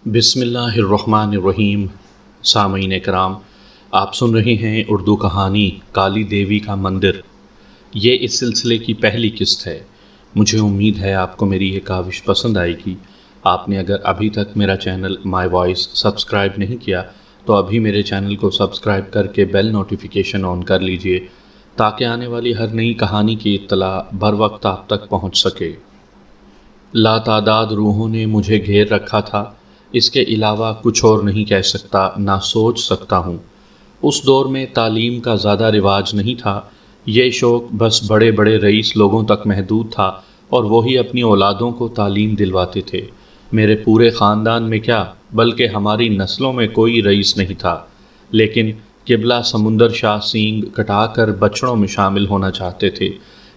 بسم اللہ الرحمن الرحیم۔ سامعین کرام، آپ سن رہے ہیں اردو کہانی کالی دیوی کا مندر۔ یہ اس سلسلے کی پہلی قسط ہے۔ مجھے امید ہے آپ کو میری یہ کاوش پسند آئے گی۔ آپ نے اگر ابھی تک میرا چینل مائی وائس سبسکرائب نہیں کیا تو ابھی میرے چینل کو سبسکرائب کر کے بیل نوٹیفیکیشن آن کر لیجئے تاکہ آنے والی ہر نئی کہانی کی اطلاع بر وقت آپ تک پہنچ سکے۔ لاتعداد روحوں نے مجھے گھیر رکھا تھا، اس کے علاوہ کچھ اور نہیں کہہ سکتا، نہ سوچ سکتا ہوں۔ اس دور میں تعلیم کا زیادہ رواج نہیں تھا، یہ شوق بس بڑے بڑے رئیس لوگوں تک محدود تھا اور وہی اپنی اولادوں کو تعلیم دلواتے تھے۔ میرے پورے خاندان میں کیا بلکہ ہماری نسلوں میں کوئی رئیس نہیں تھا، لیکن قبلہ سمندر شاہ سینگ کٹا کر بچڑوں میں شامل ہونا چاہتے تھے۔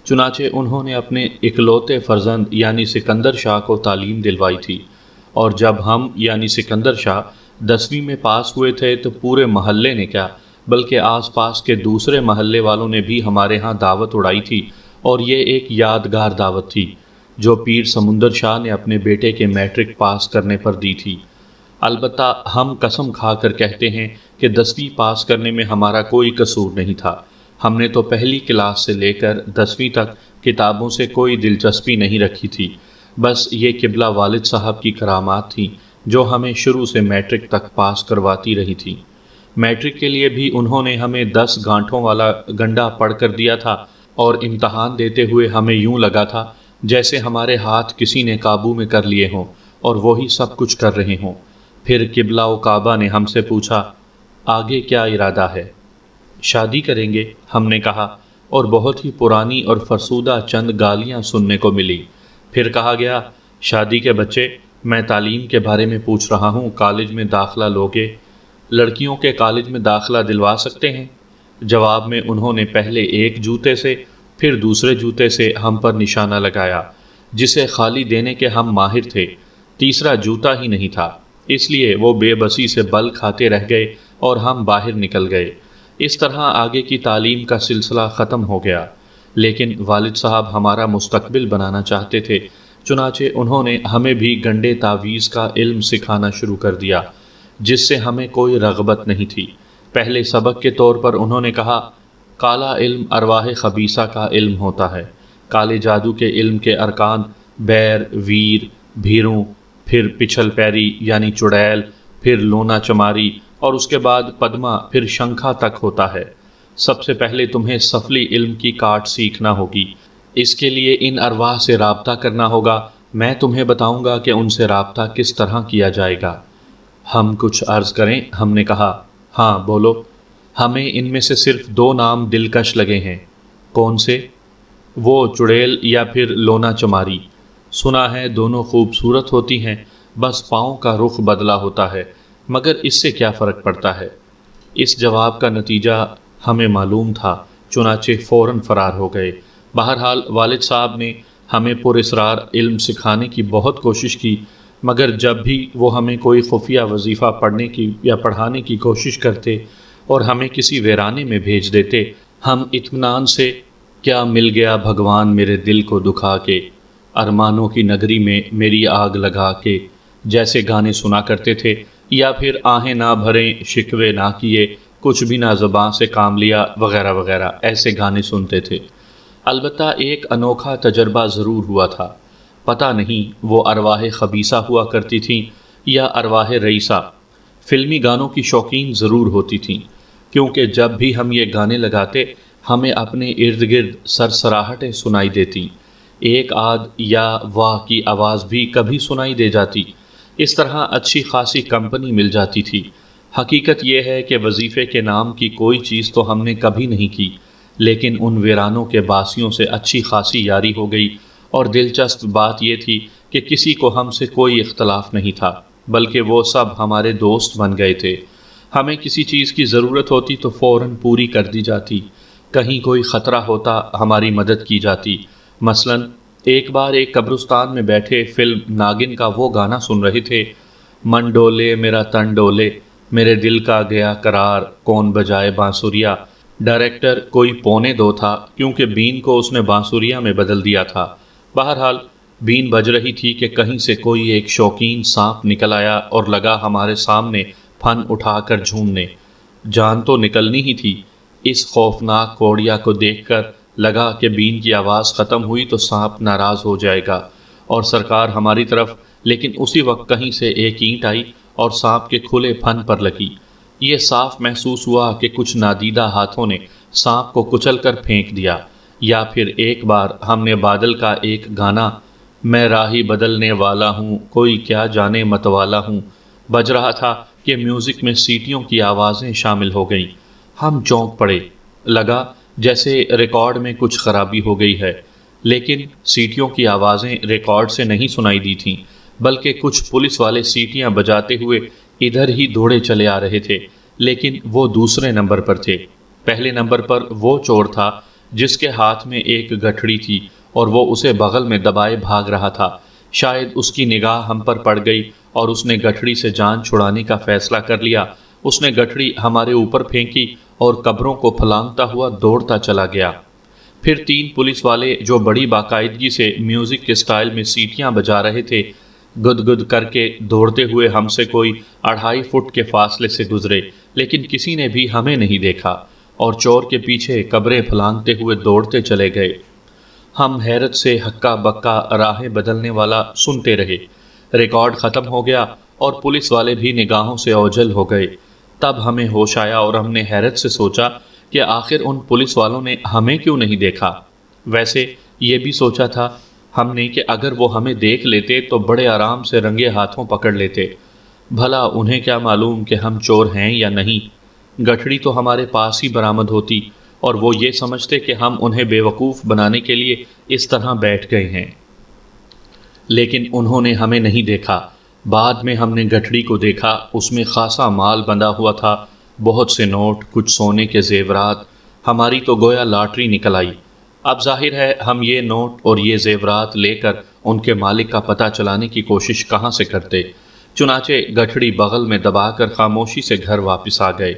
چنانچہ انہوں نے اپنے اکلوتے فرزند یعنی سکندر شاہ کو تعلیم دلوائی تھی، اور جب ہم یعنی سکندر شاہ 10ویں میں پاس ہوئے تھے تو پورے محلے نے کیا بلکہ آس پاس کے دوسرے محلے والوں نے بھی ہمارے ہاں دعوت اڑائی تھی، اور یہ ایک یادگار دعوت تھی جو پیر سمندر شاہ نے اپنے بیٹے کے میٹرک پاس کرنے پر دی تھی۔ البتہ ہم قسم کھا کر کہتے ہیں کہ 10ویں پاس کرنے میں ہمارا کوئی قصور نہیں تھا۔ ہم نے تو پہلی کلاس سے لے کر 10ویں تک کتابوں سے کوئی دلچسپی نہیں رکھی تھی، بس یہ قبلہ والد صاحب کی کرامات تھیں جو ہمیں شروع سے میٹرک تک پاس کرواتی رہی تھیں۔ میٹرک کے لیے بھی انہوں نے ہمیں 10 گانٹھوں والا گنڈا پڑھ کر دیا تھا، اور امتحان دیتے ہوئے ہمیں یوں لگا تھا جیسے ہمارے ہاتھ کسی نے قابو میں کر لیے ہوں اور وہی سب کچھ کر رہے ہوں۔ پھر قبلہ و کعبہ نے ہم سے پوچھا، آگے کیا ارادہ ہے؟ شادی کریں گے، ہم نے کہا، اور بہت ہی پرانی اور فرسودہ چند گالیاں سننے کو ملی۔ پھر کہا گیا، شادی کے بچے، میں تعلیم کے بارے میں پوچھ رہا ہوں، کالج میں داخلہ لوگے؟ لڑکیوں کے کالج میں داخلہ دلوا سکتے ہیں؟ جواب میں انہوں نے پہلے ایک جوتے سے پھر دوسرے جوتے سے ہم پر نشانہ لگایا، جسے خالی دینے کے ہم ماہر تھے۔ تیسرا جوتا ہی نہیں تھا، اس لیے وہ بے بسی سے بل کھاتے رہ گئے اور ہم باہر نکل گئے۔ اس طرح آگے کی تعلیم کا سلسلہ ختم ہو گیا، لیکن والد صاحب ہمارا مستقبل بنانا چاہتے تھے، چنانچہ انہوں نے ہمیں بھی گنڈے تعویذ کا علم سکھانا شروع کر دیا، جس سے ہمیں کوئی رغبت نہیں تھی۔ پہلے سبق کے طور پر انہوں نے کہا، کالا علم ارواح خبیثہ کا علم ہوتا ہے۔ کالے جادو کے علم کے ارکان بیر، ویر، بھیروں، پھر پچھل پیری یعنی چڑیل، پھر لونا چماری، اور اس کے بعد پدما، پھر شنکھا تک ہوتا ہے۔ سب سے پہلے تمہیں سفلی علم کی کاٹ سیکھنا ہوگی، اس کے لیے ان ارواح سے رابطہ کرنا ہوگا۔ میں تمہیں بتاؤں گا کہ ان سے رابطہ کس طرح کیا جائے گا۔ ہم کچھ عرض کریں؟ ہم نے کہا، ہاں بولو۔ ہمیں ان میں سے صرف 2 نام دلکش لگے ہیں۔ کون سے؟ وہ چڑیل یا پھر لونا چماری۔ سنا ہے دونوں خوبصورت ہوتی ہیں، بس پاؤں کا رخ بدلا ہوتا ہے، مگر اس سے کیا فرق پڑتا ہے؟ اس جواب کا نتیجہ ہمیں معلوم تھا، چنانچہ فوراً فرار ہو گئے۔ بہرحال والد صاحب نے ہمیں پر اسرار علم سکھانے کی بہت کوشش کی، مگر جب بھی وہ ہمیں کوئی خفیہ وظیفہ پڑھنے کی یا پڑھانے کی کوشش کرتے اور ہمیں کسی ویرانے میں بھیج دیتے، ہم اطمینان سے کیا مل گیا بھگوان میرے دل کو دکھا کے، ارمانوں کی نگری میں میری آگ لگا کے، جیسے گانے سنا کرتے تھے، یا پھر آہیں نہ بھریں شکوے نہ کیے، کچھ بھی نہ زباں سے کام لیا، وغیرہ وغیرہ ایسے گانے سنتے تھے۔ البتہ ایک انوکھا تجربہ ضرور ہوا تھا، پتہ نہیں وہ ارواح خبیثہ ہوا کرتی تھیں یا ارواح رئیسہ۔ فلمی گانوں کی شوقین ضرور ہوتی تھیں، کیونکہ جب بھی ہم یہ گانے لگاتے ہمیں اپنے ارد گرد سرسراہٹیں سنائی دیتی، ایک آدھ یا واہ کی آواز بھی کبھی سنائی دے جاتی۔ اس طرح اچھی خاصی کمپنی مل جاتی تھی۔ حقیقت یہ ہے کہ وظیفے کے نام کی کوئی چیز تو ہم نے کبھی نہیں کی، لیکن ان ویرانوں کے باسیوں سے اچھی خاصی یاری ہو گئی، اور دلچسپ بات یہ تھی کہ کسی کو ہم سے کوئی اختلاف نہیں تھا، بلکہ وہ سب ہمارے دوست بن گئے تھے۔ ہمیں کسی چیز کی ضرورت ہوتی تو فوراً پوری کر دی جاتی، کہیں کوئی خطرہ ہوتا ہماری مدد کی جاتی۔ مثلاً ایک بار ایک قبرستان میں بیٹھے فلم ناگن کا وہ گانا سن رہے تھے، من ڈولے میرا تن ڈولے، میرے دل کا گیا قرار، کون بجائے بانسریا۔ ڈائریکٹر کوئی 1:45 تھا، کیونکہ بین کو اس نے بانسریا میں بدل دیا تھا۔ بہرحال بین بج رہی تھی کہ کہیں سے کوئی ایک شوقین سانپ نکل آیا اور لگا ہمارے سامنے پھن اٹھا کر جھومنے۔ جان تو نکلنی ہی تھی۔ اس خوفناک کوڑیا کو دیکھ کر لگا کہ بین کی آواز ختم ہوئی تو سانپ ناراض ہو جائے گا اور سرکار ہماری طرف، لیکن اسی وقت کہیں سے ایک اینٹ آئی اور سانپ کے کھلے پھن پر لگی۔ یہ صاف محسوس ہوا کہ کچھ نادیدہ ہاتھوں نے سانپ کو کچل کر پھینک دیا، یا پھر ایک بار ہم نے بادل کا ایک گانا میں راہی بدلنے والا ہوں کوئی کیا جانے متوالا ہوں بج رہا تھا کہ میوزک میں سیٹیوں کی آوازیں شامل ہو گئیں۔ ہم چونک پڑے، لگا جیسے ریکارڈ میں کچھ خرابی ہو گئی ہے، لیکن سیٹیوں کی آوازیں ریکارڈ سے نہیں سنائی دی تھیں، بلکہ کچھ پولیس والے سیٹیاں بجاتے ہوئے ادھر ہی دوڑے چلے آ رہے تھے، لیکن وہ دوسرے نمبر پر تھے۔ پہلے نمبر پر وہ چور تھا جس کے ہاتھ میں ایک گٹھڑی تھی اور وہ اسے بغل میں دبائے بھاگ رہا تھا۔ شاید اس کی نگاہ ہم پر پڑ گئی اور اس نے گٹھڑی سے جان چھڑانے کا فیصلہ کر لیا۔ اس نے گٹھڑی ہمارے اوپر پھینکی اور قبروں کو پھلانگتا ہوا دوڑتا چلا گیا۔ پھر 3 پولیس والے جو بڑی باقاعدگی سے میوزک کے سٹائل میں سیٹیاں بجا رہے تھے، گد گد کر کے دوڑتے ہوئے ہم سے کوئی 2.5 فٹ کے فاصلے سے گزرے، لیکن کسی نے بھی ہمیں نہیں دیکھا اور چور کے پیچھے قبریں پھلانگتے ہوئے دوڑتے چلے گئے۔ ہم حیرت سے ہکا بکا راہیں بدلنے والا سنتے رہے۔ ریکارڈ ختم ہو گیا اور پولیس والے بھی نگاہوں سے اوجھل ہو گئے۔ تب ہمیں ہوش آیا اور ہم نے حیرت سے سوچا کہ آخر ان پولیس والوں نے ہمیں کیوں نہیں دیکھا۔ ویسے یہ بھی سوچا تھا ہم نے کہ اگر وہ ہمیں دیکھ لیتے تو بڑے آرام سے رنگے ہاتھوں پکڑ لیتے۔ بھلا انہیں کیا معلوم کہ ہم چور ہیں یا نہیں؟ گٹھڑی تو ہمارے پاس ہی برآمد ہوتی اور وہ یہ سمجھتے کہ ہم انہیں بے وقوف بنانے کے لیے اس طرح بیٹھ گئے ہیں۔ لیکن انہوں نے ہمیں نہیں دیکھا۔ بعد میں ہم نے گٹھڑی کو دیکھا، اس میں خاصا مال بندھا ہوا تھا، بہت سے نوٹ، کچھ سونے کے زیورات۔ ہماری تو گویا لاٹری نکل آئی۔ اب ظاہر ہے ہم یہ نوٹ اور یہ زیورات لے کر ان کے مالک کا پتہ چلانے کی کوشش کہاں سے کرتے؟ چنانچہ گٹھڑی بغل میں دبا کر خاموشی سے گھر واپس آ گئے۔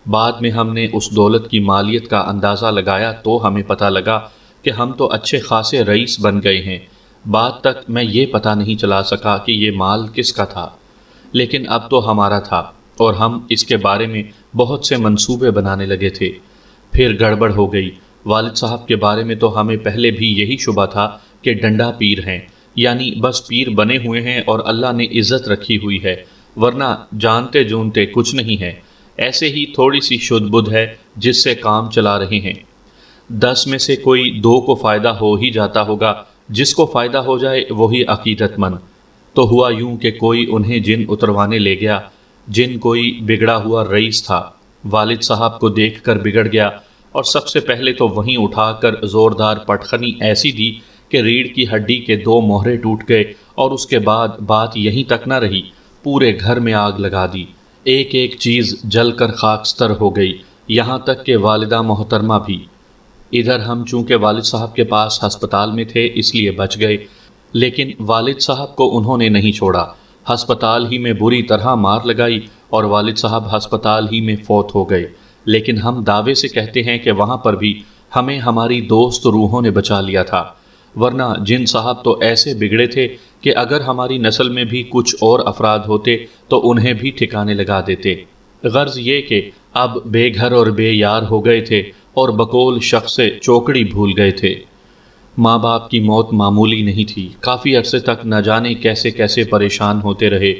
بعد میں ہم نے اس دولت کی مالیت کا اندازہ لگایا تو ہمیں پتہ لگا کہ ہم تو اچھے خاصے رئیس بن گئے ہیں۔ بعد تک میں یہ پتہ نہیں چلا سکا کہ یہ مال کس کا تھا، لیکن اب تو ہمارا تھا اور ہم اس کے بارے میں بہت سے منصوبے بنانے لگے تھے۔ پھر گڑبڑ ہو گئی۔ والد صاحب کے بارے میں تو ہمیں پہلے بھی یہی شبہ تھا کہ ڈنڈا پیر ہیں، یعنی بس پیر بنے ہوئے ہیں اور اللہ نے عزت رکھی ہوئی ہے، ورنہ جانتے جونتے کچھ نہیں ہے۔ ایسے ہی تھوڑی سی شد بدھ ہے جس سے کام چلا رہے ہیں۔ 10 میں سے کوئی 2 کو فائدہ ہو ہی جاتا ہوگا، جس کو فائدہ ہو جائے وہی عقیدت مند۔ تو ہوا یوں کہ کوئی انہیں جن اتروانے لے گیا۔ جن کوئی بگڑا ہوا رئیس تھا، والد صاحب کو دیکھ کر بگڑ گیا اور سب سے پہلے تو وہیں اٹھا کر زوردار پٹخنی ایسی دی کہ ریڑھ کی ہڈی کے 2 موہرے ٹوٹ گئے، اور اس کے بعد بات یہیں تک نہ رہی، پورے گھر میں آگ لگا دی۔ ایک ایک چیز جل کر خاکستر ہو گئی، یہاں تک کہ والدہ محترمہ بھی۔ ادھر ہم چونکہ والد صاحب کے پاس ہسپتال میں تھے اس لیے بچ گئے، لیکن والد صاحب کو انہوں نے نہیں چھوڑا۔ ہسپتال ہی میں بری طرح مار لگائی اور والد صاحب ہسپتال ہی میں فوت ہو گئے۔ لیکن ہم دعوے سے کہتے ہیں کہ وہاں پر بھی ہمیں ہماری دوست روحوں نے بچا لیا تھا، ورنہ جن صاحب تو ایسے بگڑے تھے کہ اگر ہماری نسل میں بھی کچھ اور افراد ہوتے تو انہیں بھی ٹھکانے لگا دیتے۔ غرض یہ کہ اب بے گھر اور بے یار ہو گئے تھے اور بقول شخص سے چوکڑی بھول گئے تھے۔ ماں باپ کی موت معمولی نہیں تھی، کافی عرصے تک نہ جانے کیسے کیسے پریشان ہوتے رہے۔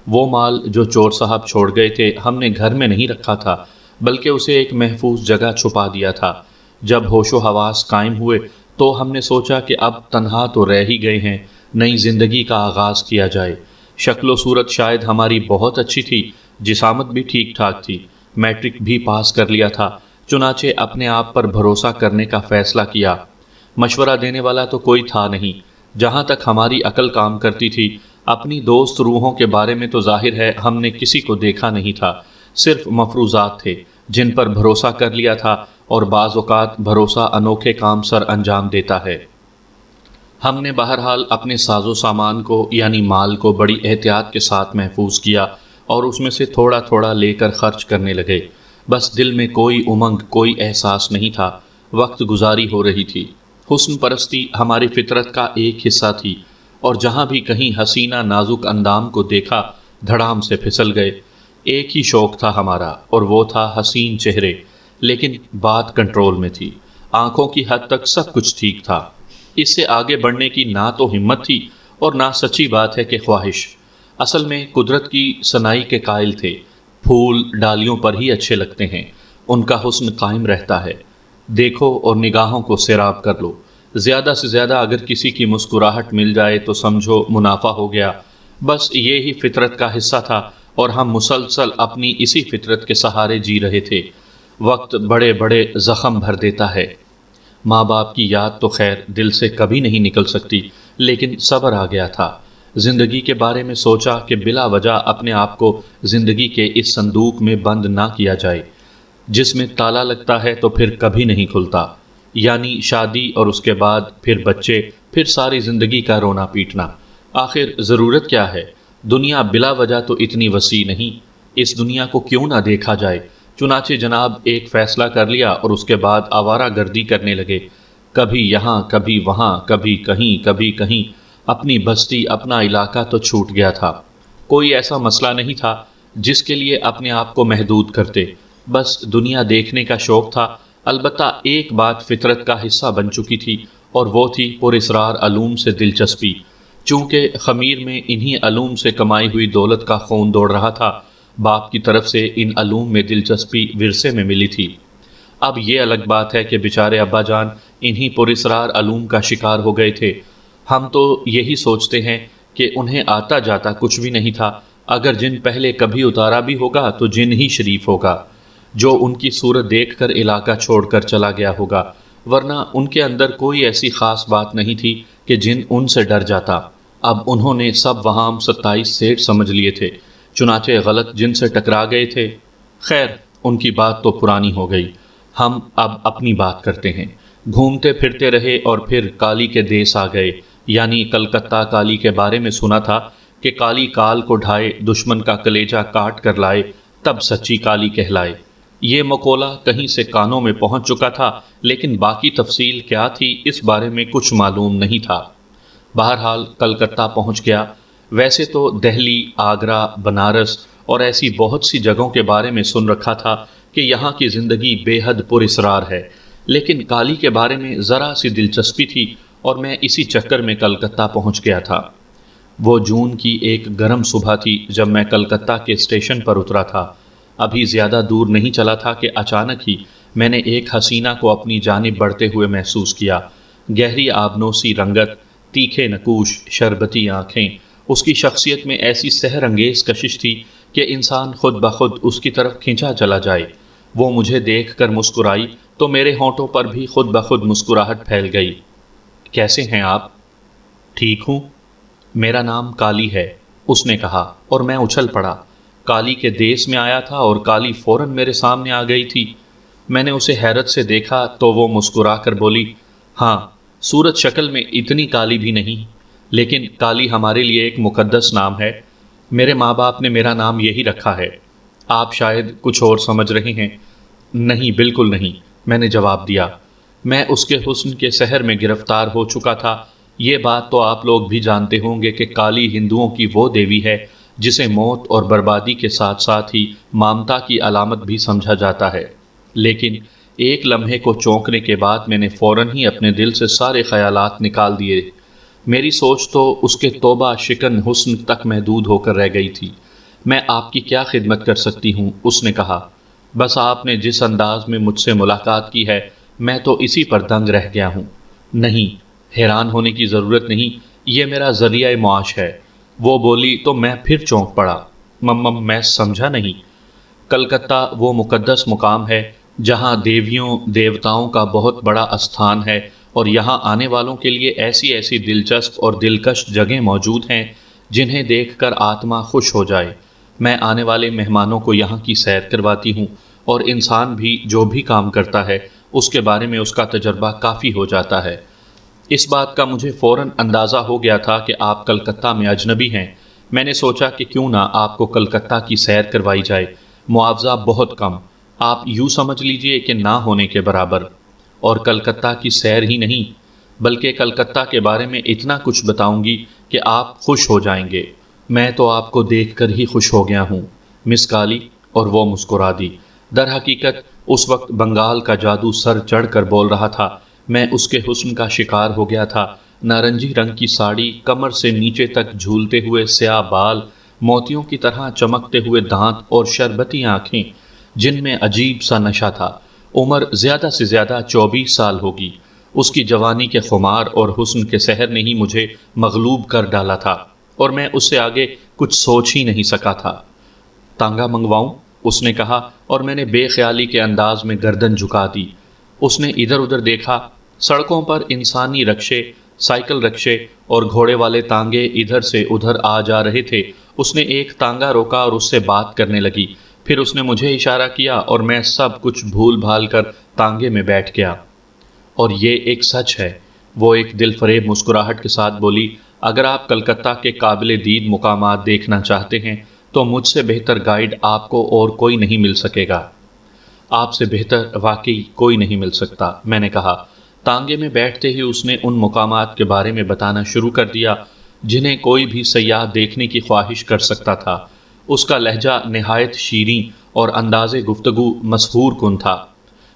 وہ مال جو چور صاحب چھوڑ گئے تھے ہم نے گھر میں نہیں رکھا تھا، بلکہ اسے ایک محفوظ جگہ چھپا دیا تھا۔ جب ہوش و حواس قائم ہوئے تو ہم نے سوچا کہ اب تنہا تو رہ ہی گئے ہیں، نئی زندگی کا آغاز کیا جائے۔ شکل و صورت شاید ہماری بہت اچھی تھی، جسامت بھی ٹھیک ٹھاک تھی، میٹرک بھی پاس کر لیا تھا، چنانچہ اپنے آپ پر بھروسہ کرنے کا فیصلہ کیا۔ مشورہ دینے والا تو کوئی تھا نہیں۔ جہاں تک ہماری عقل کام کرتی تھی، اپنی دوست روحوں کے بارے میں تو ظاہر ہے ہم نے کسی کو دیکھا نہیں تھا، صرف مفروضات تھے جن پر بھروسہ کر لیا تھا، اور بعض اوقات بھروسہ انوکھے کام سر انجام دیتا ہے۔ ہم نے بہرحال اپنے ساز و سامان کو یعنی مال کو بڑی احتیاط کے ساتھ محفوظ کیا اور اس میں سے تھوڑا تھوڑا لے کر خرچ کرنے لگے۔ بس دل میں کوئی امنگ، کوئی احساس نہیں تھا، وقت گزاری ہو رہی تھی۔ حسن پرستی ہماری فطرت کا ایک حصہ تھی، اور جہاں بھی کہیں حسینہ نازک اندام کو دیکھا دھڑام سے پھسل گئے۔ ایک ہی شوق تھا ہمارا، اور وہ تھا حسین چہرے، لیکن بات کنٹرول میں تھی۔ آنکھوں کی حد تک سب کچھ ٹھیک تھا۔ اس سے آگے بڑھنے کی نہ تو ہمت تھی اور نہ سچی بات ہے کہ خواہش۔ اصل میں قدرت کی صنائی کے قائل تھے۔ پھول ڈالیوں پر ہی اچھے لگتے ہیں، ان کا حسن قائم رہتا ہے۔ دیکھو اور نگاہوں کو سیراب کر لو۔ زیادہ سے زیادہ اگر کسی کی مسکراہٹ مل جائے تو سمجھو منافع ہو گیا۔ بس یہی فطرت کا حصہ تھا، اور ہم مسلسل اپنی اسی فطرت کے سہارے جی رہے تھے۔ وقت بڑے بڑے زخم بھر دیتا ہے۔ ماں باپ کی یاد تو خیر دل سے کبھی نہیں نکل سکتی، لیکن صبر آ گیا تھا۔ زندگی کے بارے میں سوچا کہ بلا وجہ اپنے آپ کو زندگی کے اس صندوق میں بند نہ کیا جائے جس میں تالا لگتا ہے تو پھر کبھی نہیں کھلتا، یعنی شادی، اور اس کے بعد پھر بچے، پھر ساری زندگی کا رونا پیٹنا۔ آخر ضرورت کیا ہے؟ دنیا بلا وجہ تو اتنی وسیع نہیں، اس دنیا کو کیوں نہ دیکھا جائے؟ چنانچہ جناب ایک فیصلہ کر لیا اور اس کے بعد آوارہ گردی کرنے لگے، کبھی یہاں کبھی وہاں، کبھی کہیں کبھی کہیں۔ اپنی بستی، اپنا علاقہ تو چھوٹ گیا تھا۔ کوئی ایسا مسئلہ نہیں تھا جس کے لیے اپنے آپ کو محدود کرتے، بس دنیا دیکھنے کا شوق تھا۔ البتہ ایک بات فطرت کا حصہ بن چکی تھی، اور وہ تھی پراسرار علوم سے دلچسپی۔ چونکہ خمیر میں انہی علوم سے کمائی ہوئی دولت کا خون دوڑ رہا تھا، باپ کی طرف سے ان علوم میں دلچسپی ورثے میں ملی تھی۔ اب یہ الگ بات ہے کہ بیچارے ابا جان انہی پراسرار علوم کا شکار ہو گئے تھے۔ ہم تو یہی سوچتے ہیں کہ انہیں آتا جاتا کچھ بھی نہیں تھا۔ اگر جن پہلے کبھی اتارا بھی ہوگا تو جن ہی شریف ہوگا، جو ان کی صورت دیکھ کر علاقہ چھوڑ کر چلا گیا ہوگا، ورنہ ان کے اندر کوئی ایسی خاص بات نہیں تھی کہ جن ان سے ڈر جاتا۔ اب انہوں نے سب وہاں 27 سیٹ سمجھ لیے تھے، چنانچہ غلط جن سے ٹکرا گئے تھے۔ خیر ان کی بات تو پرانی ہو گئی، ہم اب اپنی بات کرتے ہیں۔ گھومتے پھرتے رہے اور پھر کالی کے دیس آ گئے، یعنی کلکتہ کالی کے بارے میں سنا تھا کہ کالی کال کو ڈھائے، دشمن کا کلیجہ کاٹ کر لائے، تب سچی کالی کہلائے۔ یہ مقولہ کہیں سے کانوں میں پہنچ چکا تھا، لیکن باقی تفصیل کیا تھی اس بارے میں کچھ معلوم نہیں تھا۔ بہرحال کلکتہ پہنچ گیا۔ ویسے تو دہلی، آگرہ، بنارس اور ایسی بہت سی جگہوں کے بارے میں سن رکھا تھا کہ یہاں کی زندگی بے حد پراسرار ہے، لیکن کالی کے بارے میں ذرا سی دلچسپی تھی، اور میں اسی چکر میں کلکتہ پہنچ گیا تھا۔ وہ جون کی ایک گرم صبح تھی جب میں کلکتہ کے اسٹیشن پر اترا تھا۔ ابھی زیادہ دور نہیں چلا تھا کہ اچانک ہی میں نے ایک حسینہ کو اپنی جانب بڑھتے ہوئے محسوس کیا۔ گہری آبنوسی رنگت، تیکھے نکوش، شربتی آنکھیں، اس کی شخصیت میں ایسی سحر انگیز کشش تھی کہ انسان خود بخود اس کی طرف کھینچا چلا جائے۔ وہ مجھے دیکھ کر مسکرائی تو میرے ہونٹوں پر بھی خود بخود مسکراہٹ پھیل گئی۔ کیسے ہیں آپ؟ ٹھیک ہوں، میرا نام کالی ہے، اس نے کہا، اور میں اچھل پڑا۔ کالی کے دیس میں آیا تھا اور کالی فوراً میرے سامنے آ گئی تھی۔ میں نے اسے حیرت سے دیکھا تو وہ مسکرا کر بولی، ہاں، صورت شکل میں اتنی کالی بھی نہیں، لیکن کالی ہمارے لیے ایک مقدس نام ہے۔ میرے ماں باپ نے میرا نام یہی رکھا ہے۔ آپ شاید کچھ اور سمجھ رہے ہیں۔ نہیں، بالکل نہیں، میں نے جواب دیا۔ میں اس کے حسن کے سحر میں گرفتار ہو چکا تھا۔ یہ بات تو آپ لوگ بھی جانتے ہوں گے کہ کالی ہندوؤں کی وہ دیوی ہے جسے موت اور بربادی کے ساتھ ساتھ ہی مامتا کی علامت بھی سمجھا جاتا ہے۔ لیکن ایک لمحے کو چونکنے کے بعد میں نے فوراً ہی اپنے دل سے سارے خیالات نکال دیے۔ میری سوچ تو اس کے توبہ شکن حسن تک محدود ہو کر رہ گئی تھی۔ میں آپ کی کیا خدمت کر سکتی ہوں؟ اس نے کہا۔ بس آپ نے جس انداز میں مجھ سے ملاقات کی ہے، میں تو اسی پر دنگ رہ گیا ہوں۔ نہیں، حیران ہونے کی ضرورت نہیں، یہ میرا ذریعہ معاش ہے۔ وہ بولی تو میں پھر چونک پڑا۔ میں سمجھا نہیں۔ کلکتہ وہ مقدس مقام ہے جہاں دیویوں دیوتاؤں کا بہت بڑا استھان ہے، اور یہاں آنے والوں کے لیے ایسی ایسی دلچسپ اور دلکش جگہیں موجود ہیں جنہیں دیکھ کر آتما خوش ہو جائے۔ میں آنے والے مہمانوں کو یہاں کی سیر کرواتی ہوں، اور انسان بھی جو بھی کام کرتا ہے اس کے بارے میں اس کا تجربہ کافی ہو جاتا ہے۔ اس بات کا مجھے فوراً اندازہ ہو گیا تھا کہ آپ کلکتہ میں اجنبی ہیں۔ میں نے سوچا کہ کیوں نہ آپ کو کلکتہ کی سیر کروائی جائے۔ معاوضہ بہت کم، آپ یوں سمجھ لیجئے کہ نہ ہونے کے برابر۔ اور کلکتہ کی سیر ہی نہیں، بلکہ کلکتہ کے بارے میں اتنا کچھ بتاؤں گی کہ آپ خوش ہو جائیں گے۔ میں تو آپ کو دیکھ کر ہی خوش ہو گیا ہوں، مس کالی، اور وہ مسکرا دی۔ در حقیقت اس وقت بنگال کا جادو سر چڑھ کر بول رہا تھا۔ میں اس کے حسن کا شکار ہو گیا تھا۔ نارنجی رنگ کی ساڑی، کمر سے نیچے تک جھولتے ہوئے سیاہ بال، موتیوں کی طرح چمکتے ہوئے دانت اور شربتی آنکھیں جن میں عجیب سا نشہ تھا۔ عمر زیادہ سے زیادہ 24 سال ہوگی۔ اس کی جوانی کے خمار اور حسن کے سحر نے ہی مجھے مغلوب کر ڈالا تھا، اور میں اس سے آگے کچھ سوچ ہی نہیں سکا تھا۔ تانگا منگواؤں؟ اس نے کہا، اور میں نے بے خیالی کے انداز میں گردن جھکا دی۔ اس نے ادھر ادھر دیکھا۔ سڑکوں پر انسانی رکشے، سائیکل رکشے اور گھوڑے والے تانگے ادھر سے ادھر آ جا رہے تھے۔ اس نے ایک تانگا روکا اور اس سے بات کرنے لگی۔ پھر اس نے مجھے اشارہ کیا اور میں سب کچھ بھول بھال کر تانگے میں بیٹھ گیا۔ اور یہ ایک سچ ہے، وہ ایک دل فریب مسکراہٹ کے ساتھ بولی، اگر آپ کلکتہ کے قابل دید مقامات دیکھنا چاہتے ہیں تو مجھ سے بہتر گائیڈ آپ کو اور کوئی نہیں مل سکے گا۔ آپ سے بہتر واقعی کوئی نہیں مل سکتا، میں نے کہا۔ تانگے میں بیٹھتے ہی اس نے ان مقامات کے بارے میں بتانا شروع کر دیا جنہیں کوئی بھی سیاح دیکھنے کی خواہش کر سکتا تھا۔ اس کا لہجہ نہایت شیریں اور انداز گفتگو مسحور کن تھا۔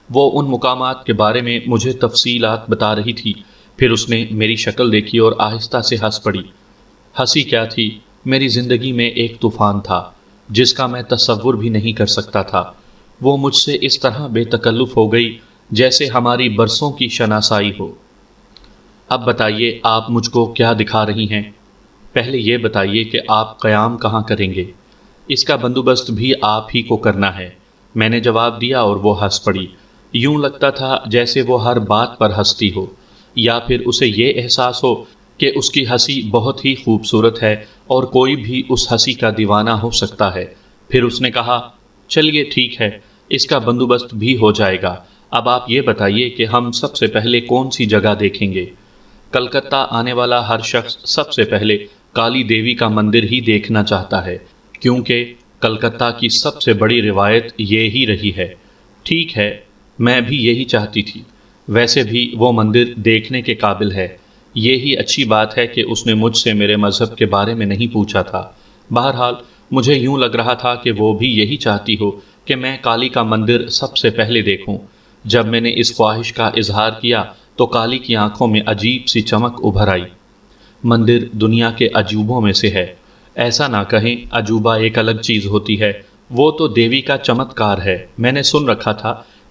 وہ ان مقامات کے بارے میں مجھے تفصیلات بتا رہی تھی۔ پھر اس نے میری شکل دیکھی اور آہستہ سے ہنس پڑی۔ ہنسی کیا تھی، میری زندگی میں ایک طوفان تھا جس کا میں تصور بھی نہیں کر سکتا تھا۔ وہ مجھ سے اس طرح بے تکلف ہو گئی جیسے ہماری برسوں کی شناسائی ہو۔ اب بتائیے آپ مجھ کو کیا دکھا رہی ہیں؟ پہلے یہ بتائیے کہ آپ قیام کہاں کریں گے؟ اس کا بندوبست بھی آپ ہی کو کرنا ہے، میں نے جواب دیا، اور وہ ہنس پڑی۔ یوں لگتا تھا جیسے وہ ہر بات پر ہنستی ہو، یا پھر اسے یہ احساس ہو کہ اس کی ہنسی بہت ہی خوبصورت ہے اور کوئی بھی اس ہنسی کا دیوانہ ہو سکتا ہے۔ پھر اس نے کہا، چلیے ٹھیک ہے، اس کا بندوبست بھی ہو جائے گا۔ اب آپ یہ بتائیے کہ ہم سب سے پہلے کون سی جگہ دیکھیں گے؟ کلکتہ آنے والا ہر شخص سب سے پہلے کالی دیوی کا مندر ہی دیکھنا چاہتا ہے، کیونکہ کلکتہ کی سب سے بڑی روایت یہ ہی رہی ہے۔ ٹھیک ہے، میں بھی یہی چاہتی تھی۔ ویسے بھی وہ مندر دیکھنے کے قابل ہے۔ یہی اچھی بات ہے کہ اس نے مجھ سے میرے مذہب کے بارے میں نہیں پوچھا تھا۔ بہرحال مجھے یوں لگ رہا تھا کہ وہ بھی یہی چاہتی ہو کہ میں کالی کا مندر سب سے پہلے دیکھوں۔ جب میں نے اس خواہش کا اظہار کیا تو کالی کی آنکھوں میں عجیب سی چمک ابھر آئی۔ مندر دنیا کے عجوبوں میں سے ہے۔ ایسا نہ کہیں، عجوبہ ایک الگ چیز ہوتی ہے، وہ تو دیوی کا چمتکار ہے۔ میں نے سن رکھا تھا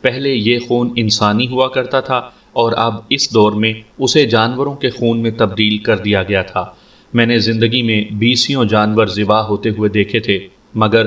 پہلے یہ خون انسانی ہوا کرتا تھا اور اب اس دور میں اسے جانوروں کے خون میں تبدیل کر دیا گیا تھا۔ میں نے زندگی میں 20 جانور ذبح ہوتے ہوئے دیکھے تھے، مگر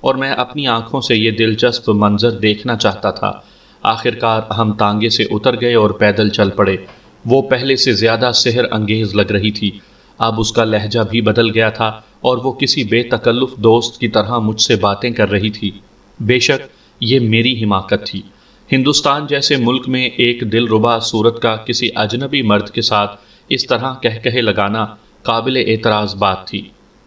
اور میں اپنی آنکھوں سے یہ دلچسپ منظر دیکھنا چاہتا تھا۔ آخرکار ہم تانگے سے اتر گئے اور پیدل چل پڑے۔ وہ پہلے سے زیادہ سحر انگیز لگ رہی تھی۔ اب اس کا لہجہ بھی بدل گیا تھا اور وہ کسی بے تکلف دوست کی طرح مجھ سے باتیں کر رہی تھی۔ بے شک یہ میری حماقت تھی۔ ہندوستان جیسے ملک میں ایک دلربا صورت کا کسی اجنبی مرد کے ساتھ اس طرح کہے لگانا قابل اعتراض بات تھی،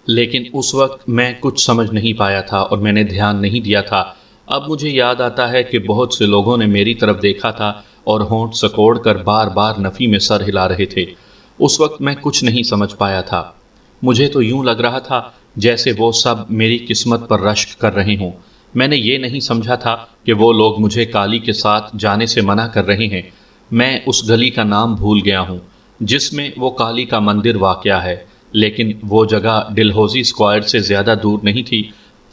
لیکن اس وقت میں کچھ سمجھ نہیں پایا تھا اور میں نے دھیان نہیں دیا تھا۔ اب مجھے یاد آتا ہے کہ بہت سے لوگوں نے میری طرف دیکھا تھا اور ہونٹ سکوڑ کر بار بار نفی میں سر ہلا رہے تھے۔ اس وقت میں کچھ نہیں سمجھ پایا تھا۔ مجھے تو یوں لگ رہا تھا جیسے وہ سب میری قسمت پر رشک کر رہے ہوں۔ میں نے یہ نہیں سمجھا تھا کہ وہ لوگ مجھے کالی کے ساتھ جانے سے منع کر رہے ہیں۔ میں اس گلی کا نام بھول گیا ہوں جس میں وہ کالی کا مندر واقع ہے، لیکن وہ جگہ ڈلہوزی اسکوائر سے زیادہ دور نہیں تھی۔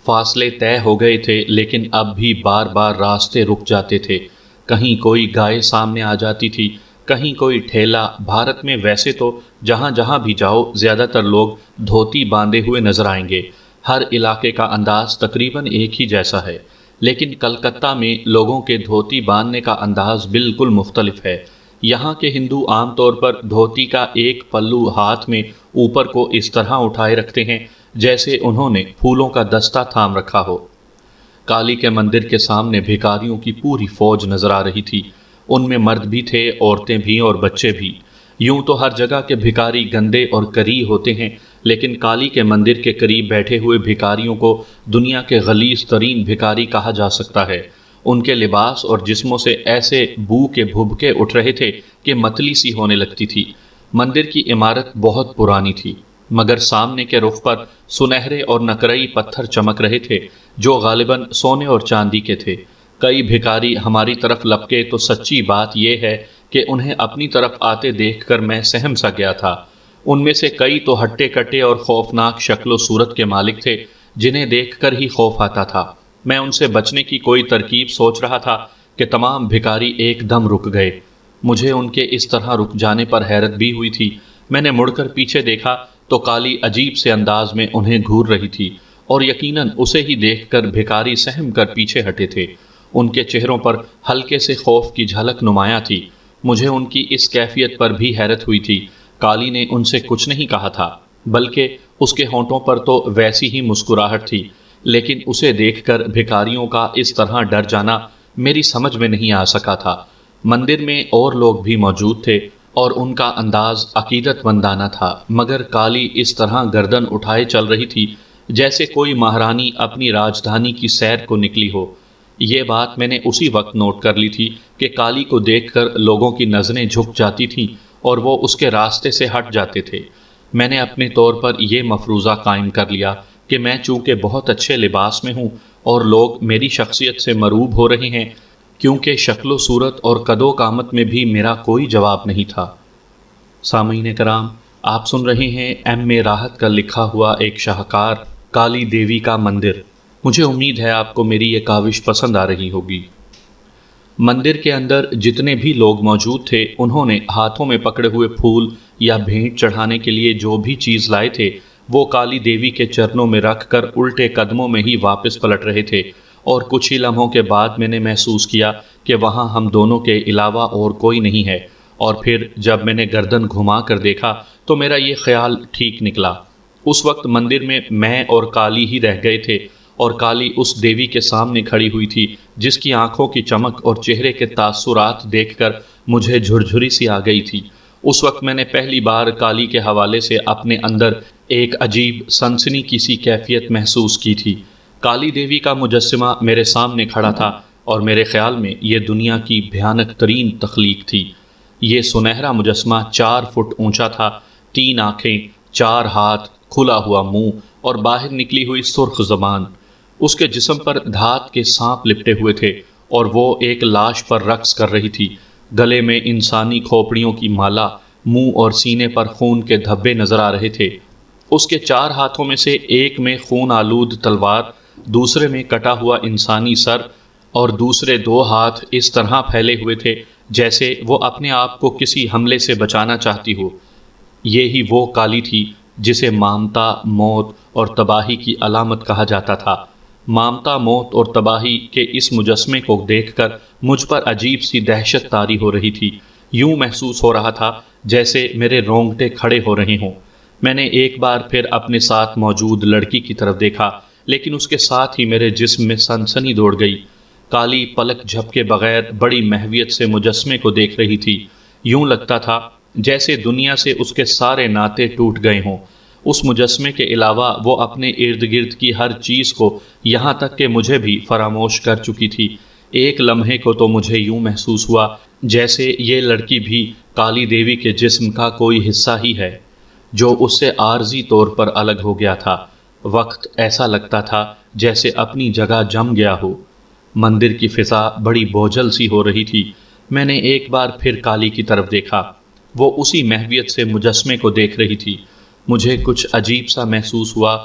فاصلے طے ہو گئے تھے، لیکن اب بھی بار بار راستے رک جاتے تھے۔ کہیں کوئی گائے سامنے آ جاتی تھی، کہیں کوئی ٹھیلا۔ بھارت میں ویسے تو جہاں جہاں بھی جاؤ زیادہ تر لوگ دھوتی باندھے ہوئے نظر آئیں گے۔ ہر علاقے کا انداز تقریباً ایک ہی جیسا ہے، لیکن کلکتہ میں لوگوں کے دھوتی باندھنے کا انداز بالکل مختلف ہے۔ یہاں کے ہندو عام طور پر دھوتی کا ایک پلو ہاتھ میں اوپر کو اس طرح اٹھائے رکھتے ہیں جیسے انہوں نے پھولوں کا دستہ تھام رکھا ہو۔ کالی کے مندر کے سامنے بھکاریوں کی پوری فوج نظر آ رہی تھی۔ ان میں مرد بھی تھے، عورتیں بھی اور بچے بھی۔ یوں تو ہر جگہ کے بھکاری گندے اور کری ہوتے ہیں، لیکن کالی کے مندر کے قریب بیٹھے ہوئے بھکاریوں کو دنیا کے غلیظ ترین بھکاری کہا جا سکتا ہے۔ ان کے لباس اور جسموں سے ایسے بو کے بھبکے اٹھ رہے تھے کہ متلی سی ہونے لگتی تھی۔ مندر کی عمارت بہت پرانی تھی، مگر سامنے کے رخ پر سنہرے اور نقرئی پتھر چمک رہے تھے جو غالباً سونے اور چاندی کے تھے۔ کئی بھکاری ہماری طرف لپکے تو سچی بات یہ ہے کہ انہیں اپنی طرف آتے دیکھ کر میں سہم سا گیا تھا۔ ان میں سے کئی تو ہٹے کٹے اور خوفناک شکل و صورت کے مالک تھے جنہیں دیکھ کر ہی خوف آتا تھا۔ میں ان سے بچنے کی کوئی ترکیب سوچ رہا تھا کہ تمام بھکاری ایک دم رک گئے۔ مجھے ان کے اس طرح رک جانے پر حیرت بھی ہوئی تھی۔ میں نے مڑ کر پیچھے دیکھا تو کالی عجیب سے انداز میں انہیں گھور رہی تھی، اور یقیناً اسے ہی دیکھ کر بھکاری سہم کر پیچھے ہٹے تھے۔ ان کے چہروں پر ہلکے سے خوف کی جھلک نمایاں تھی۔ مجھے ان کی اس کیفیت پر بھی حیرت ہوئی تھی۔ کالی نے ان سے کچھ نہیں کہا تھا، بلکہ اس کے ہونٹوں پر تو ویسی ہی مسکراہٹ تھی، لیکن اسے دیکھ کر بھکاریوں کا اس طرح ڈر جانا میری سمجھ میں نہیں آ سکا تھا۔ مندر میں اور لوگ بھی موجود تھے اور ان کا انداز عقیدت مندانہ تھا، مگر کالی اس طرح گردن اٹھائے چل رہی تھی جیسے کوئی مہارانی اپنی راجدھانی کی سیر کو نکلی ہو۔ یہ بات میں نے اسی وقت نوٹ کر لی تھی کہ کالی کو دیکھ کر لوگوں کی نظریں جھک جاتی تھیں اور وہ اس کے راستے سے ہٹ جاتے تھے۔ میں نے اپنے طور پر یہ مفروضہ قائم کر لیا کہ میں چونکہ بہت اچھے لباس میں ہوں اور لوگ میری شخصیت سے مروب ہو رہے ہیں، کیونکہ شکل و صورت اور قد و قامت میں بھی میرا کوئی جواب نہیں تھا۔ سامعین کرام، آپ سن رہے ہیں ایم اے راحت کا لکھا ہوا ایک شاہکار کالی دیوی کا مندر۔ مجھے امید ہے آپ کو میری یہ کاوش پسند آ رہی ہوگی۔ مندر کے اندر جتنے بھی لوگ موجود تھے انہوں نے ہاتھوں میں پکڑے ہوئے پھول یا بھینٹ چڑھانے کے لیے جو بھی چیز لائے تھے وہ کالی دیوی کے چرنوں میں رکھ کر الٹے قدموں میں ہی واپس پلٹ رہے تھے، اور کچھ ہی لمحوں کے بعد میں نے محسوس کیا کہ وہاں ہم دونوں کے علاوہ اور کوئی نہیں ہے، اور پھر جب میں نے گردن گھما کر دیکھا تو میرا یہ خیال ٹھیک نکلا۔ اس وقت مندر میں اور کالی ہی رہ گئے تھے، اور کالی اس دیوی کے سامنے کھڑی ہوئی تھی جس کی آنکھوں کی چمک اور چہرے کے تاثرات دیکھ کر مجھے جھرجھری سی آ گئی تھی۔ اس وقت میں نے پہلی بار کالی کے حوالے سے اپنے اندر ایک عجیب سنسنی کی سی کیفیت محسوس کی تھی۔ کالی دیوی کا مجسمہ میرے سامنے کھڑا تھا، اور میرے خیال میں یہ دنیا کی بھیانک ترین تخلیق تھی۔ یہ سنہرا مجسمہ 4 فٹ اونچا تھا، 3 آنکھیں، 4 ہاتھ، کھلا ہوا منہ اور باہر نکلی ہوئی سرخ زبان۔ اس کے جسم پر دھات کے سانپ لپٹے ہوئے تھے، اور وہ ایک لاش پر رقص کر رہی تھی۔ گلے میں انسانی کھوپڑیوں کی مالا، منہ اور سینے پر خون کے دھبے نظر آ رہے تھے۔ اس کے 4 ہاتھوں میں سے ایک میں خون آلود تلوار، دوسرے میں کٹا ہوا انسانی سر، اور دوسرے 2 ہاتھ اس طرح پھیلے ہوئے تھے جیسے وہ اپنے آپ کو کسی حملے سے بچانا چاہتی ہو۔ یہی وہ کالی تھی جسے مامتا، موت اور تباہی کی علامت کہا جاتا تھا۔ مامتا، موت اور تباہی کے اس مجسمے کو دیکھ کر مجھ پر عجیب سی دہشت طاری ہو رہی تھی۔ یوں محسوس ہو رہا تھا جیسے میرے رونگٹے کھڑے ہو رہے ہوں۔ میں نے ایک بار پھر اپنے ساتھ موجود لڑکی کی طرف دیکھا، لیکن اس کے ساتھ ہی میرے جسم میں سنسنی دوڑ گئی۔ کالی پلک جھپکے بغیر بڑی محویت سے مجسمے کو دیکھ رہی تھی۔ یوں لگتا تھا جیسے دنیا سے اس کے سارے ناطے ٹوٹ گئے ہوں۔ اس مجسمے کے علاوہ وہ اپنے ارد گرد کی ہر چیز کو، یہاں تک کہ مجھے بھی فراموش کر چکی تھی۔ ایک لمحے کو تو مجھے یوں محسوس ہوا جیسے یہ لڑکی بھی کالی دیوی کے جسم کا کوئی حصہ ہی ہے جو اس سے عارضی طور پر الگ ہو گیا تھا۔ وقت ایسا لگتا تھا جیسے اپنی جگہ جم گیا ہو۔ مندر کی فضا بڑی بوجھل سی ہو رہی تھی۔ میں نے ایک بار پھر کالی کی طرف دیکھا۔ وہ اسی محویت سے مجسمے کو دیکھ رہی تھی۔ مجھے کچھ عجیب سا محسوس ہوا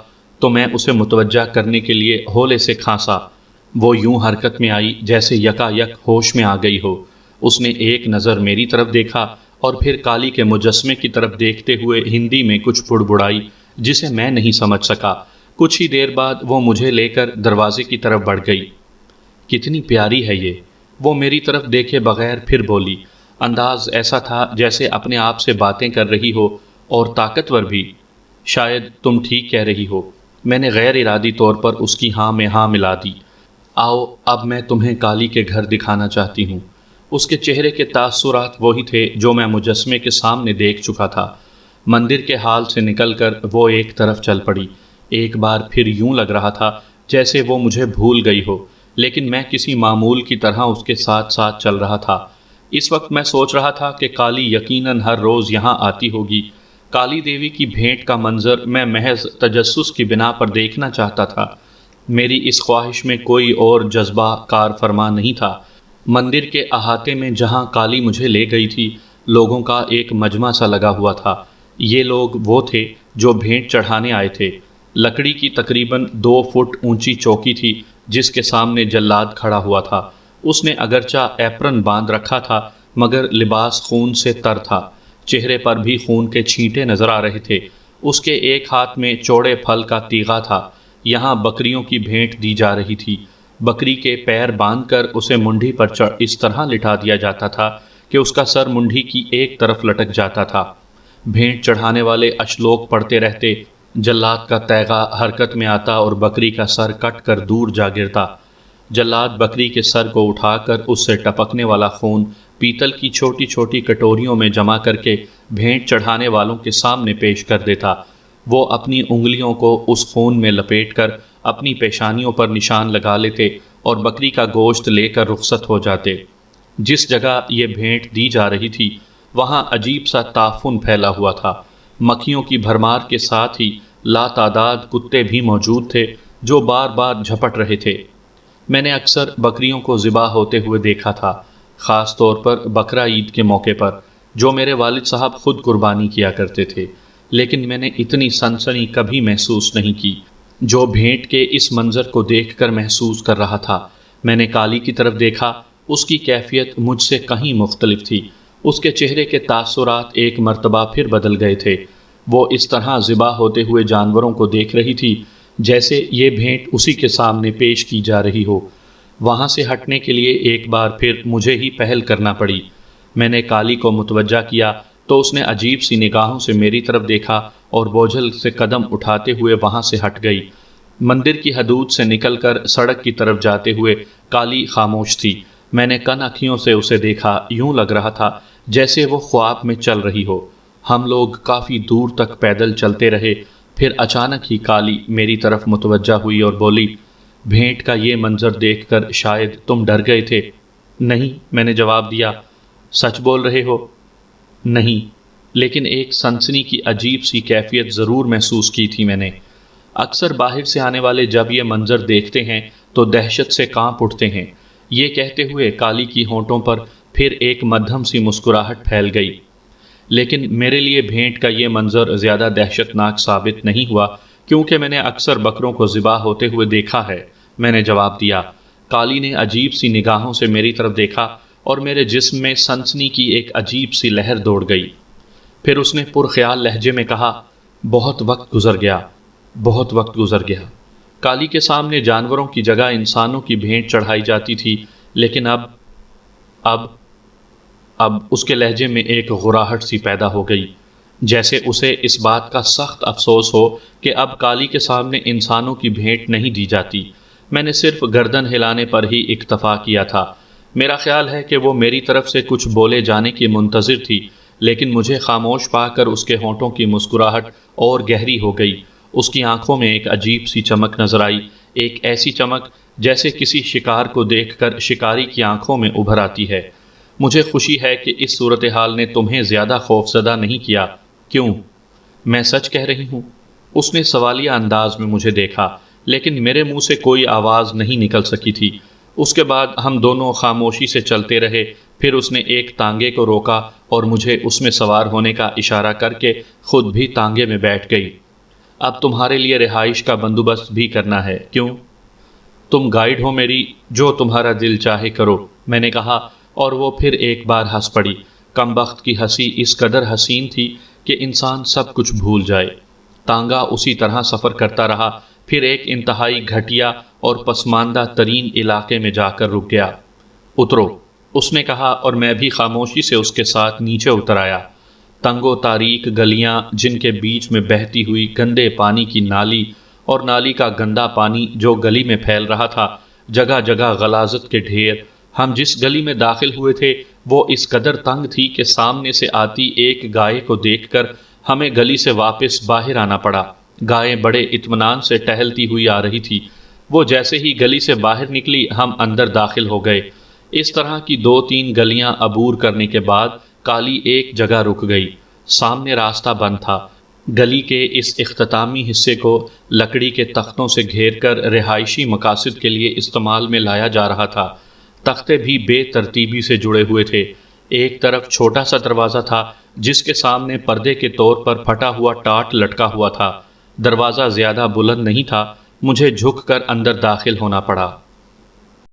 تو میں اسے متوجہ کرنے کے لیے ہولے سے کھانسا۔ وہ یوں حرکت میں آئی جیسے یکا یک ہوش میں آ گئی ہو۔ اس نے ایک نظر میری طرف دیکھا اور پھر کالی کے مجسمے کی طرف دیکھتے ہوئے ہندی میں کچھ بڑبڑائی جسے میں نہیں سمجھ سکا۔ کچھ ہی دیر بعد وہ مجھے لے کر دروازے کی طرف بڑھ گئی۔ کتنی پیاری ہے یہ، وہ میری طرف دیکھے بغیر پھر بولی۔ انداز ایسا تھا جیسے اپنے آپ سے باتیں کر رہی ہو، اور طاقتور بھی۔ شاید تم ٹھیک کہہ رہی ہو۔ میں نے غیر ارادی طور پر اس کی ہاں میں ہاں ملا دی۔ آؤ اب میں تمہیں کالی کے گھر دکھانا چاہتی ہوں۔ اس کے چہرے کے تاثرات وہی تھے جو میں مجسمے کے سامنے دیکھ چکا تھا۔ مندر کے ہال سے نکل کر وہ ایک طرف چل پڑی۔ ایک بار پھر یوں لگ رہا تھا جیسے وہ مجھے بھول گئی ہو، لیکن میں کسی معمول کی طرح اس کے ساتھ ساتھ چل رہا تھا۔ اس وقت میں سوچ رہا تھا کہ کالی یقیناً ہر روز یہاں آتی ہوگی۔ کالی دیوی کی بھیٹ کا منظر میں محض تجسس کی بنا پر دیکھنا چاہتا تھا۔ میری اس خواہش میں کوئی اور جذبہ کار فرما نہیں تھا۔ مندر کے احاطے میں جہاں کالی مجھے لے گئی تھی، لوگوں کا ایک مجمع سا لگا ہوا تھا۔ یہ لوگ وہ تھے جو بھیٹ چڑھانے آئے تھے۔ لکڑی کی تقریباً 2 فٹ اونچی چوکی تھی جس کے سامنے جلاد کھڑا ہوا تھا۔ اس نے اگرچہ ایپرن باندھ رکھا تھا مگر لباس خون سے تر تھا۔ چہرے پر بھی خون کے چھینٹے نظر آ رہے تھے۔ اس کے ایک ہاتھ میں چوڑے پھل کا تیغا تھا۔ یہاں بکریوں کی بھیٹ دی جا رہی تھی۔ بکری کے پیر باندھ کر اسے منڈی پر اس طرح لٹا دیا جاتا تھا کہ اس کا سر منڈی کی ایک طرف لٹک جاتا تھا۔ بھیٹ چڑھانے والے اشلوک پڑھتے رہتے، جلاد کا تیغا حرکت میں آتا اور بکری کا سر کٹ کر دور جا گرتا۔ جلاد بکری کے سر کو اٹھا کر اس سے ٹپکنے والا خون پیتل کی چھوٹی چھوٹی کٹوریوں میں جمع کر کے بھیٹ چڑھانے والوں کے سامنے پیش کر دیتا۔ وہ اپنی انگلیوں کو اس خون میں لپیٹ کر اپنی پیشانیوں پر نشان لگا لیتے اور بکری کا گوشت لے کر رخصت ہو جاتے۔ جس جگہ یہ بھیٹ دی جا رہی تھی وہاں عجیب سا تعفن پھیلا ہوا تھا۔ مکھیوں کی بھرمار کے ساتھ ہی لاتعداد کتے بھی موجود تھے جو بار بار جھپٹ رہے تھے۔ میں نے اکثر بکریوں کو ذبح ہوتے ہوئے دیکھا تھا، خاص طور پر بقرہ عید کے موقع پر، جو میرے والد صاحب خود قربانی کیا کرتے تھے، لیکن میں نے اتنی سنسنی کبھی محسوس نہیں کی جو بھیٹ کے اس منظر کو دیکھ کر محسوس کر رہا تھا۔ میں نے کالی کی طرف دیکھا، اس کی کیفیت مجھ سے کہیں مختلف تھی۔ اس کے چہرے کے تاثرات ایک مرتبہ پھر بدل گئے تھے۔ وہ اس طرح ذبح ہوتے ہوئے جانوروں کو دیکھ رہی تھی جیسے یہ بھیٹ اسی کے سامنے پیش کی جا رہی ہو۔ وہاں سے ہٹنے کے لیے ایک بار پھر مجھے ہی پہل کرنا پڑی۔ میں نے کالی کو متوجہ کیا تو اس نے عجیب سی نگاہوں سے میری طرف دیکھا اور بوجھل سے قدم اٹھاتے ہوئے وہاں سے ہٹ گئی۔ مندر کی حدود سے نکل کر سڑک کی طرف جاتے ہوئے کالی خاموش تھی۔ میں نے کن اکھیوں سے اسے دیکھا، یوں لگ رہا تھا جیسے وہ خواب میں چل رہی ہو۔ ہم لوگ کافی دور تک پیدل چلتے رہے، پھر اچانک ہی کالی میری طرف متوجہ ہوئی اور بولی، بھیٹ کا یہ منظر دیکھ کر شاید تم ڈر گئے تھے؟ نہیں، میں نے جواب دیا۔ سچ بول رہے ہو؟ نہیں، لیکن ایک سنسنی کی عجیب سی کیفیت ضرور محسوس کی تھی میں نے۔ اکثر باہر سے آنے والے جب یہ منظر دیکھتے ہیں تو دہشت سے کانپ اٹھتے ہیں۔ یہ کہتے ہوئے کالی کی ہونٹوں پر پھر ایک مدھم سی مسکراہٹ پھیل گئی۔ لیکن میرے لیے بھیٹ کا یہ منظر زیادہ دہشت ناک ثابت نہیں ہوا کیونکہ میں نے اکثر بکروں کو ذبح ہوتے ہوئے دیکھا ہے، میں نے جواب دیا۔ کالی نے عجیب سی نگاہوں سے میری طرف دیکھا اور میرے جسم میں سنسنی کی ایک عجیب سی لہر دوڑ گئی۔ پھر اس نے پرخیال لہجے میں کہا، بہت وقت گزر گیا، بہت وقت گزر گیا۔ کالی کے سامنے جانوروں کی جگہ انسانوں کی بھیٹ چڑھائی جاتی تھی، لیکن اب اس کے لہجے میں ایک غراہٹ سی پیدا ہو گئی، جیسے اسے اس بات کا سخت افسوس ہو کہ اب کالی کے سامنے انسانوں کی بھیٹ نہیں دی جاتی۔ میں نے صرف گردن ہلانے پر ہی اکتفا کیا تھا۔ میرا خیال ہے کہ وہ میری طرف سے کچھ بولے جانے کی منتظر تھی، لیکن مجھے خاموش پا کر اس کے ہونٹوں کی مسکراہٹ اور گہری ہو گئی۔ اس کی آنکھوں میں ایک عجیب سی چمک نظر آئی، ایک ایسی چمک جیسے کسی شکار کو دیکھ کر شکاری کی آنکھوں میں ابھر آتی ہے۔ مجھے خوشی ہے کہ اس صورتحال نے تمہیں زیادہ خوفزدہ نہیں کیا۔ کیوں؟ میں سچ کہہ رہی ہوں۔ اس نے سوالیہ انداز میں مجھے دیکھا، لیکن میرے منہ سے کوئی آواز نہیں نکل سکی تھی۔ اس کے بعد ہم دونوں خاموشی سے چلتے رہے۔ پھر اس نے ایک تانگے کو روکا اور مجھے اس میں سوار ہونے کا اشارہ کر کے خود بھی تانگے میں بیٹھ گئی۔ اب تمہارے لیے رہائش کا بندوبست بھی کرنا ہے۔ کیوں؟ تم گائیڈ ہو میری، جو تمہارا دل چاہے کرو، میں نے کہا، اور وہ پھر ایک بار ہنس پڑی۔ کمبخت کی ہنسی اس قدر حسین تھی کہ انسان سب کچھ بھول جائے۔ تانگا اسی طرح سفر کرتا رہا، پھر ایک انتہائی گھٹیا اور پسماندہ ترین علاقے میں جا کر رک گیا۔ اترو، اس نے کہا اور میں بھی خاموشی سے اس کے ساتھ نیچے اتر آیا۔ تنگ و تاریک گلیاں، جن کے بیچ میں بہتی ہوئی گندے پانی کی نالی اور نالی کا گندا پانی جو گلی میں پھیل رہا تھا، جگہ جگہ غلاظت کے ڈھیر۔ ہم جس گلی میں داخل ہوئے تھے وہ اس قدر تنگ تھی کہ سامنے سے آتی ایک گائے کو دیکھ کر ہمیں گلی سے واپس باہر آنا پڑا۔ گائے بڑے اطمینان سے ٹہلتی ہوئی آ رہی تھی۔ وہ جیسے ہی گلی سے باہر نکلی ہم اندر داخل ہو گئے۔ اس طرح کی 2-3 گلیاں عبور کرنے کے بعد کالی ایک جگہ رک گئی۔ سامنے راستہ بند تھا۔ گلی کے اس اختتامی حصے کو لکڑی کے تختوں سے گھیر کر رہائشی مقاصد کے لیے استعمال میں لایا جا رہا تھا۔ تختے بھی بے ترتیبی سے جڑے ہوئے تھے۔ ایک طرف چھوٹا سا دروازہ تھا جس کے سامنے پردے کے طور پر پھٹا ہوا ٹاٹ لٹکا ہوا تھا۔ دروازہ زیادہ بلند نہیں تھا، مجھے جھک کر اندر داخل ہونا پڑا۔